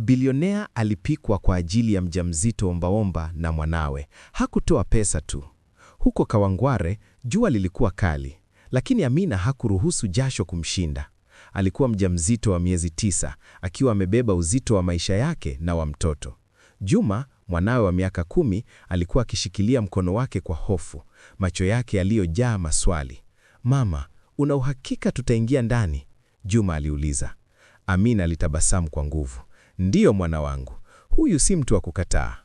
Bilionea alipikwa kwa ajili ya mjamzito ombaomba na mwanawe. Hakutoa pesa tu. Huko Kawangware jua lilikuwa kali, lakini Amina hakuruhusu jasho kumshinda. Alikuwa mjamzito wa miezi 9, akiwa amebeba uzito wa maisha yake na wa mtoto. Juma, mwanawe wa miaka 10, alikuwa akishikilia mkono wake kwa hofu, macho yake yaliyojaa maswali. Mama, una uhakika tutaingia ndani? Juma aliuliza. Amina alitabasamu kwa nguvu. Ndiyo mwana wangu, huyu si mtu wa kukataa.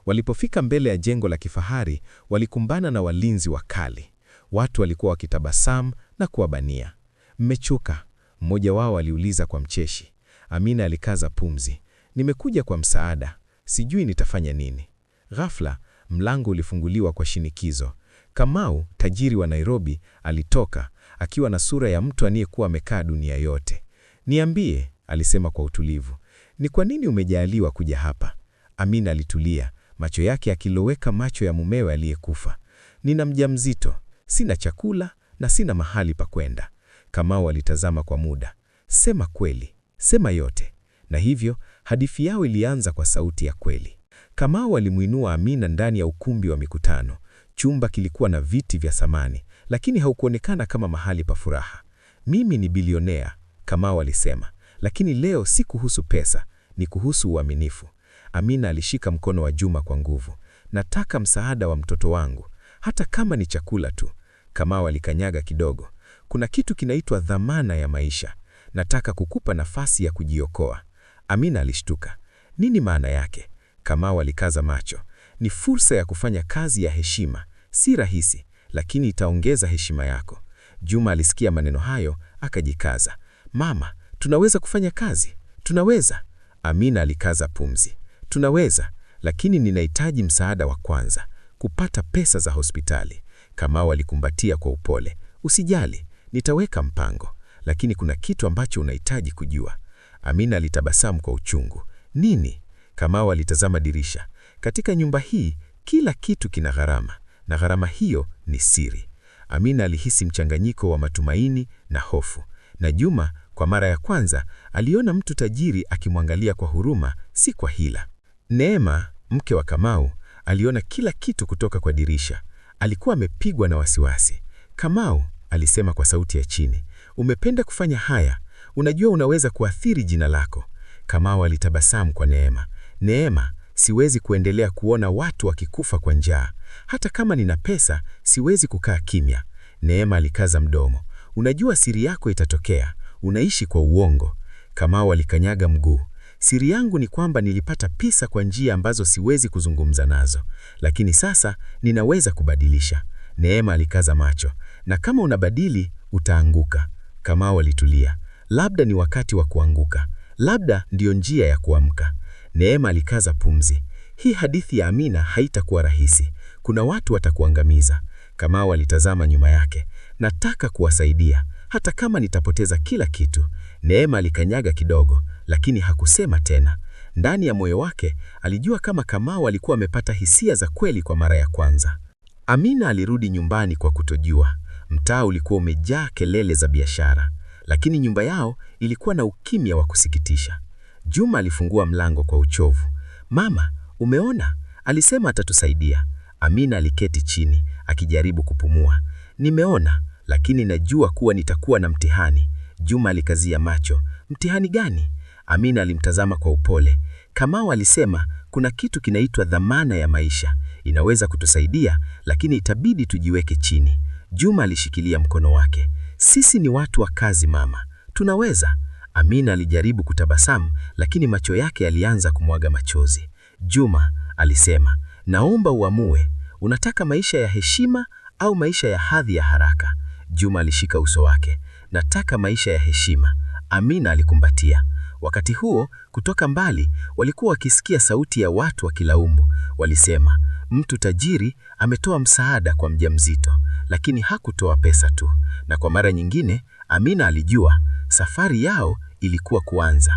Walipofika mbele ya jengo la kifahari, walikumbana na walinzi wakali. Watu walikuwa wakitabasamu na kuwabania. Mmechoka? Mmoja wao aliuliza kwa mcheshi. Amina alikaza pumzi. Nimekuja kwa msaada, sijui nitafanya nini. Ghafla, mlango ulifunguliwa kwa shinikizo. Kamau, tajiri wa Nairobi, alitoka, akiwa na sura ya mtu aliyekuwa amekaa dunia yote. Niambie, alisema kwa utulivu. Ni kwa nini umejaliwa kuja hapa? Amina alitulia, macho yake yakiloweka macho ya mumewe aliyekufa. Nina mjamzito, sina chakula na sina mahali pa kwenda. Kamau alitazama kwa muda. Sema kweli, sema yote. Na hivyo, hadithi yao ilianza kwa sauti ya kweli. Kamau alimuinua Amina ndani ya ukumbi wa mikutano. Chumba kilikuwa na viti vya samani, lakini haukuonekana kama mahali pa furaha. Mimi ni bilionea, Kamau alisema, lakini leo si kuhusu pesa, ni kuhusu uaminifu. Amina alishika mkono wa Juma kwa nguvu. Nataka msaada wa mtoto wangu, hata kama ni chakula tu. Kamau alikanyaga kidogo. Kuna kitu kinaitwa dhamana ya maisha. Nataka kukupa nafasi ya kujiokoa. Amina alishtuka. Nini maana yake? Kamau alikaza macho. Ni fursa ya kufanya kazi ya heshima. Si rahisi, lakini itaongeza heshima yako. Juma alisikia maneno hayo, akajikaza. Mama, tunaweza kufanya kazi? Tunaweza. Amina alikaza pumzi. Tunaweza, lakini ninahitaji msaada wa kwanza. Kupata pesa za hospitali. Kamau alikumbatia kwa upole. Usijali, nitaweka mpango. Lakini kuna kitu ambacho unahitaji kujua. Amina alitabasamu kwa uchungu. Nini? Kamau alitazama dirisha. Katika nyumba hii, kila kitu kina gharama, na gharama hiyo ni siri. Amina alihisi mchanganyiko wa matumaini na hofu. Na Juma, kwa mara ya kwanza, aliona mtu tajiri akimwangalia kwa huruma, si kwa hila. Neema, mke wa Kamau, aliona kila kitu kutoka kwa dirisha. Alikuwa amepigwa na wasiwasi. Kamau, alisema kwa sauti ya chini, umependa kufanya haya, unajua unaweza kuathiri jina lako. Kamau alitabasamu kwa Neema. Neema, siwezi kuendelea kuona watu wakikufa kwa njaa. Hata kama nina pesa, siwezi kukaa kimya. Neema alikaza mdomo. Unajua siri yako itatokea, unaishi kwa uongo. Kamau alikanyaga mguu. Siri yangu ni kwamba nilipata pesa kwa njia ambazo siwezi kuzungumza nazo, lakini sasa ninaweza kubadilisha. Neema alikaza macho. Na kama unabadili, utaanguka. Kamau alitulia. Labda ni wakati wa kuanguka. Labda ndiyo njia ya kuamka. Neema alikaza pumzi. Hii hadithi ya Amina haitakuwa rahisi. Kuna watu watakuangamiza. Kamau alitazama nyuma yake. Nataka kuwasaidia, hata kama nitapoteza kila kitu. Neema alikanyaga kidogo, lakini hakusema tena. Ndani ya moyo wake, alijua kama Kamau alikuwa amepata hisia za kweli kwa mara ya kwanza. Amina alirudi nyumbani kwa kutojua. Mtaa ulikuwa umejaa kelele za biashara, lakini nyumba yao ilikuwa na ukimya wa kusikitisha. Juma alifungua mlango kwa uchovu. Mama, umeona? Alisema atatusaidia. Amina aliketi chini, akijaribu kupumua. Nimeona, lakini najua kuwa nitakuwa na mtihani. Juma alikazia macho. Mtihani gani? Amina alimtazama kwa upole. Kamau alisema kuna kitu kinaitwa dhamana ya maisha. Inaweza kutusaidia, lakini itabidi tujiweke chini. Juma alishikilia mkono wake. Sisi ni watu wa kazi mama, tunaweza. Amina alijaribu kutabasamu, lakini macho yake yalianza kumwaga machozi. Juma alisema, naomba uamue, unataka maisha ya heshima au maisha ya hadhi ya haraka? Juma alishika uso wake. Nataka maisha ya heshima. Amina alikumbatia. Wakati huo, kutoka mbali, walikuwa wakisikia sauti ya watu wakilaumu. Walisema, mtu tajiri ametoa msaada kwa mjamzito, lakini hakutoa pesa tu. Na kwa mara nyingine, Amina alijua, safari yao ilikuwa kuanza.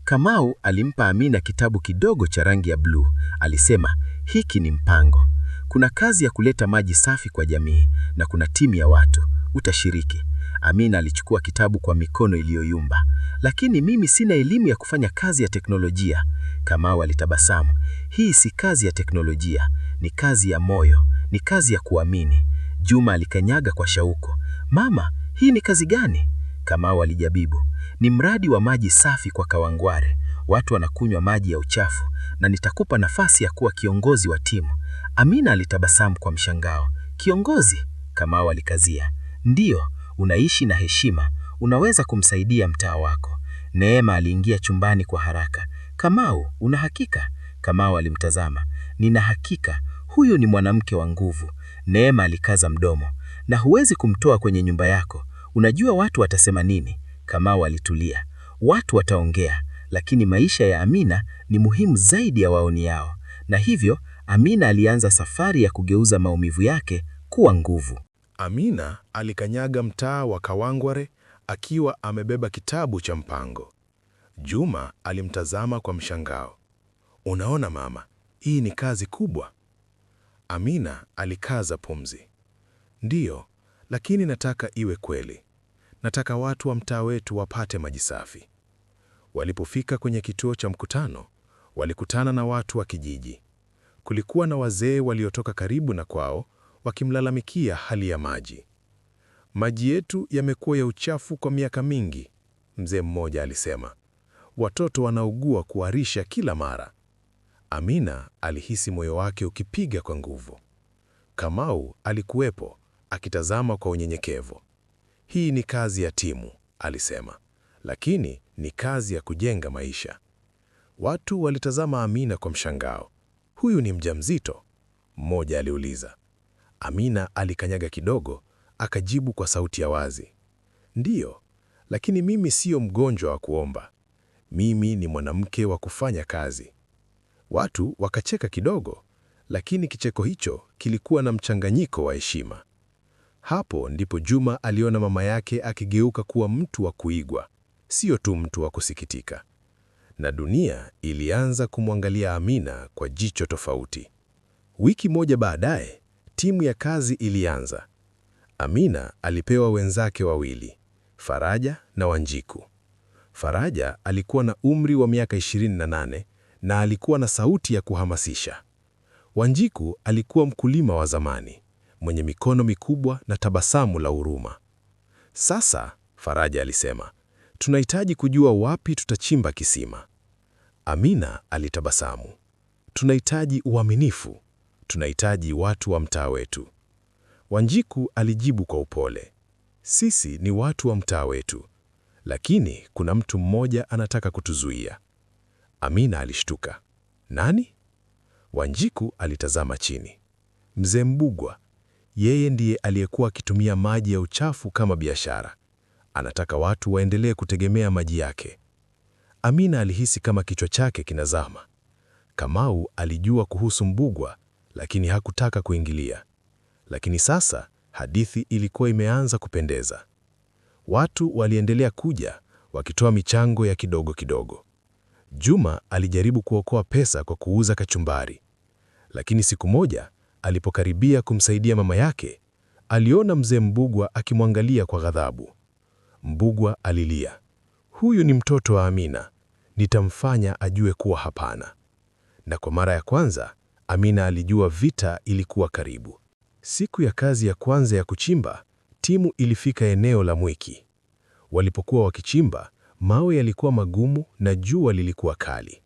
Kamau alimpa Amina kitabu kidogo cha rangi ya bluu. Alisema, hiki ni mpango. Kuna kazi ya kuleta maji safi kwa jamii, na kuna timu ya watu. Utashiriki? Amina alichukua kitabu kwa mikono iliyoyumba. Lakini mimi sina elimu ya kufanya kazi ya teknolojia. Kamau alitabasamu. Hii si kazi ya teknolojia, ni kazi ya moyo, ni kazi ya kuamini. Juma alikanyaga kwa shauku. Mama, hii ni kazi gani? Kamau alijabibu. Ni mradi wa maji safi kwa Kawangware. Watu wanakunywa maji ya uchafu na nitakupa nafasi ya kuwa kiongozi wa timu. Amina alitabasamu kwa mshangao. Kiongozi? Kamau alikazia. Ndiyo, unaishi na heshima, unaweza kumsaidia mtaa wako. Neema aliingia chumbani kwa haraka. Kamau, una hakika? Kamau alimtazama. Nina hakika, huyu ni mwanamke wa nguvu. Neema alikaza mdomo. Na huwezi kumtoa kwenye nyumba yako. Unajua watu watasema nini? Kamau alitulia. Watu wataongea, lakini maisha ya Amina ni muhimu zaidi ya waoni yao. Na hivyo, Amina alianza safari ya kugeuza maumivu yake kuwa nguvu. Amina alikanyaga mtaa wa Kawangware akiwa amebeba kitabu cha mpango. Juma alimtazama kwa mshangao. Unaona mama, hii ni kazi kubwa. Amina alikaza pumzi. Ndiyo, lakini nataka iwe kweli. Nataka watu wa mtaa wetu wapate maji safi. Walipofika kwenye kituo cha mkutano, walikutana na watu wa kijiji. Kulikuwa na wazee waliotoka karibu na kwao, wakimlalamikia hali ya maji. Maji yetu yamekuwa ya uchafu kwa miaka mingi, mzee mmoja alisema. Watoto wanaugua kuharisha kila mara. Amina alihisi moyo wake ukipiga kwa nguvu. Kamau alikuwepo, akitazama kwa unyenyekevu. Hii ni kazi ya timu, alisema, lakini ni kazi ya kujenga maisha. Watu walitazama Amina kwa mshangao. Huyu ni mjamzito? Mmoja aliuliza. Amina alikanyaga kidogo, akajibu kwa sauti ya wazi. Ndiyo, lakini mimi sio mgonjwa wa kuomba. Mimi ni mwanamke wa kufanya kazi. Watu wakacheka kidogo, lakini kicheko hicho kilikuwa na mchanganyiko wa heshima. Hapo ndipo Juma aliona mama yake akigeuka kuwa mtu wa kuigwa, sio tu mtu wa kusikitika. Na dunia ilianza kumwangalia Amina kwa jicho tofauti. Wiki moja baadaye, timu ya kazi ilianza. Amina alipewa wenzake wawili, Faraja na Wanjiku. Faraja alikuwa na umri wa miaka 28 na alikuwa na sauti ya kuhamasisha. Wanjiku alikuwa mkulima wa zamani, mwenye mikono mikubwa na tabasamu la huruma. Sasa, Faraja alisema, tunahitaji kujua wapi tutachimba kisima. Amina alitabasamu. Tunahitaji uaminifu. Tunahitaji watu wa mtaa wetu. Wanjiku alijibu kwa upole. Sisi ni watu wa mtaa wetu, lakini kuna mtu mmoja anataka kutuzuia. Amina alishtuka. Nani? Wanjiku alitazama chini. Mzee Mbugwa. Yeye ndiye aliyekuwa akitumia maji ya uchafu kama biashara. Anataka watu waendelee kutegemea maji yake. Amina alihisi kama kichwa chake kinazama. Kamau alijua kuhusu Mbugwa, lakini hakutaka kuingilia. Lakini sasa hadithi ilikuwa imeanza kupendeza. Watu waliendelea kuja, wakitoa michango ya kidogo kidogo. Juma alijaribu kuokoa pesa kwa kuuza kachumbari. Lakini siku moja, alipokaribia kumsaidia mama yake, aliona mzee Mbugwa akimwangalia kwa ghadhabu. Mbugwa alilia. Huyu ni mtoto wa Amina. Nitamfanya ajue kuwa hapana. Na kwa mara ya kwanza, Amina alijua vita ilikuwa karibu. Siku ya kazi ya kwanza ya kuchimba, timu ilifika eneo la Mwiki. Walipokuwa wakichimba, mawe yalikuwa magumu na jua lilikuwa kali.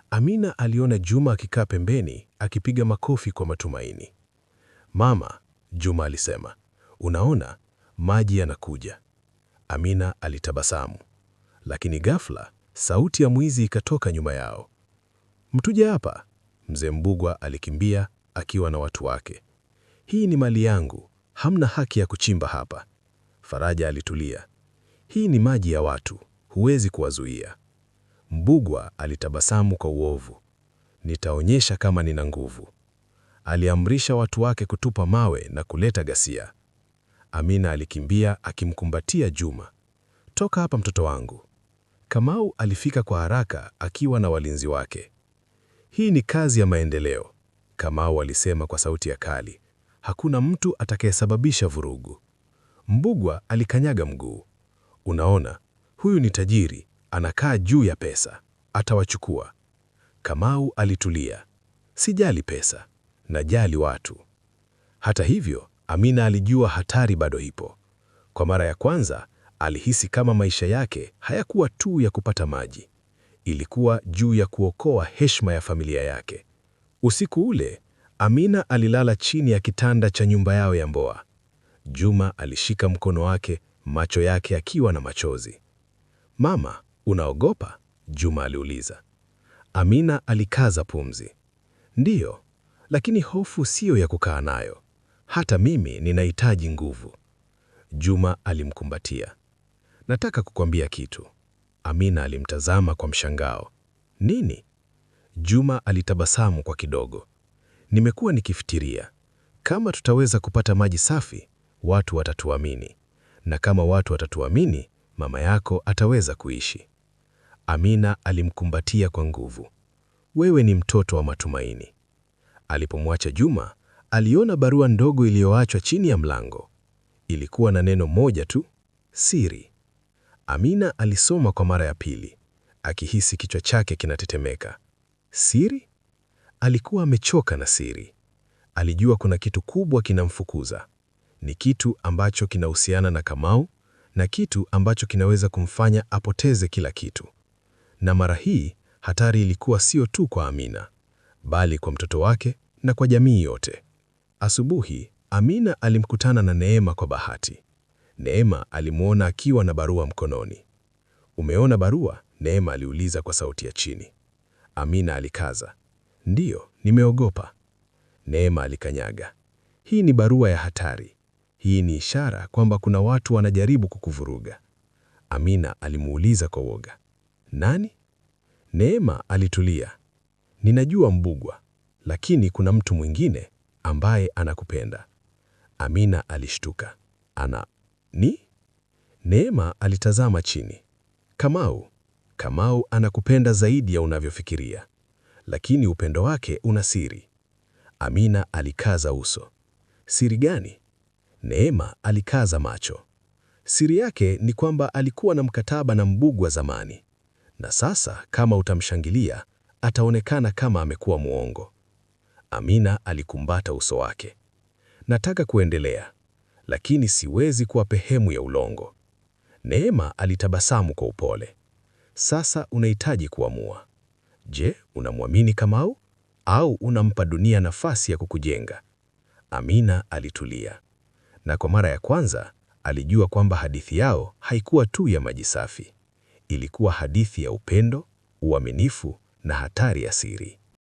Amina aliona Juma akikaa pembeni, akipiga makofi kwa matumaini. Mama, Juma alisema, unaona, maji yanakuja. Amina alitabasamu. Lakini ghafla, sauti ya mwizi ikatoka nyuma yao. Mtuje hapa, mzee Mbugwa alikimbia akiwa na watu wake. Hii ni mali yangu, hamna haki ya kuchimba hapa. Faraja alitulia. Hii ni maji ya watu, huwezi kuwazuia. Mbugwa alitabasamu kwa uovu. Nitaonyesha kama nina nguvu. Aliamrisha watu wake kutupa mawe na kuleta ghasia. Amina alikimbia akimkumbatia Juma. Toka hapa mtoto wangu. Kamau alifika kwa haraka akiwa na walinzi wake. Hii ni kazi ya maendeleo, Kamau alisema kwa sauti ya kali. Hakuna mtu atakayesababisha vurugu. Mbugua alikanyaga mguu. Unaona, huyu ni tajiri, anakaa juu ya pesa, atawachukua. Kamau alitulia. Sijali pesa, najali watu. Hata hivyo, Amina alijua hatari bado ipo. Kwa mara ya kwanza, alihisi kama maisha yake hayakuwa tu ya kupata maji. Ilikuwa juu ya kuokoa heshima ya familia yake. Usiku ule, Amina alilala chini ya kitanda cha nyumba yao ya Mboa. Juma alishika mkono wake, macho yake akiwa na machozi. Mama, unaogopa? Juma aliuliza. Amina alikaza pumzi. Ndiyo, lakini hofu siyo ya kukaa nayo. Hata mimi ninahitaji nguvu. Juma alimkumbatia. Nataka kukwambia kitu. Amina alimtazama kwa mshangao. Nini? Juma alitabasamu kwa kidogo. Nimekuwa nikifikiria, kama tutaweza kupata maji safi, watu watatuamini. Na kama watu watatuamini, mama yako ataweza kuishi. Amina alimkumbatia kwa nguvu. Wewe ni mtoto wa matumaini. Alipomwacha Juma, aliona barua ndogo iliyoachwa chini ya mlango. Ilikuwa na neno moja tu, siri. Amina alisoma kwa mara ya pili, akihisi kichwa chake kinatetemeka. Siri? Alikuwa amechoka na siri. Alijua kuna kitu kubwa kinamfukuza. Ni kitu ambacho kinahusiana na Kamau, na kitu ambacho kinaweza kumfanya apoteze kila kitu. Na mara hii, hatari ilikuwa sio tu kwa Amina, bali kwa mtoto wake na kwa jamii yote. Asubuhi, Amina alimkutana na Neema kwa bahati. Neema alimwona akiwa na barua mkononi. Umeona barua? Neema aliuliza kwa sauti ya chini. Amina alikaza. Ndiyo, nimeogopa. Neema alikanyaga. Hii ni barua ya hatari. Hii ni ishara kwamba kuna watu wanajaribu kukuvuruga. Amina alimuuliza kwa woga. Nani? Neema alitulia. Ninajua Mbugua, lakini kuna mtu mwingine ambaye anakupenda. Amina alishtuka. Ni? Neema alitazama chini. Kamau. Kamau anakupenda zaidi ya unavyofikiria. Lakini upendo wake una siri. Amina alikaza uso. Siri gani? Neema alikaza macho. Siri yake ni kwamba alikuwa na mkataba na Mbugua zamani. Na sasa kama utamshangilia, ataonekana kama amekuwa muongo. Amina alikumbata uso wake. Nataka kuendelea, lakini siwezi kuwa pehemu ya ulongo. Neema alitabasamu kwa upole. Sasa unahitaji kuamua. Je, unamwamini Kamau au unampa dunia nafasi ya kukujenga? Amina alitulia. Na kwa mara ya kwanza, alijua kwamba hadithi yao haikuwa tu ya maji safi. Ilikuwa hadithi ya upendo, uaminifu na hatari ya siri.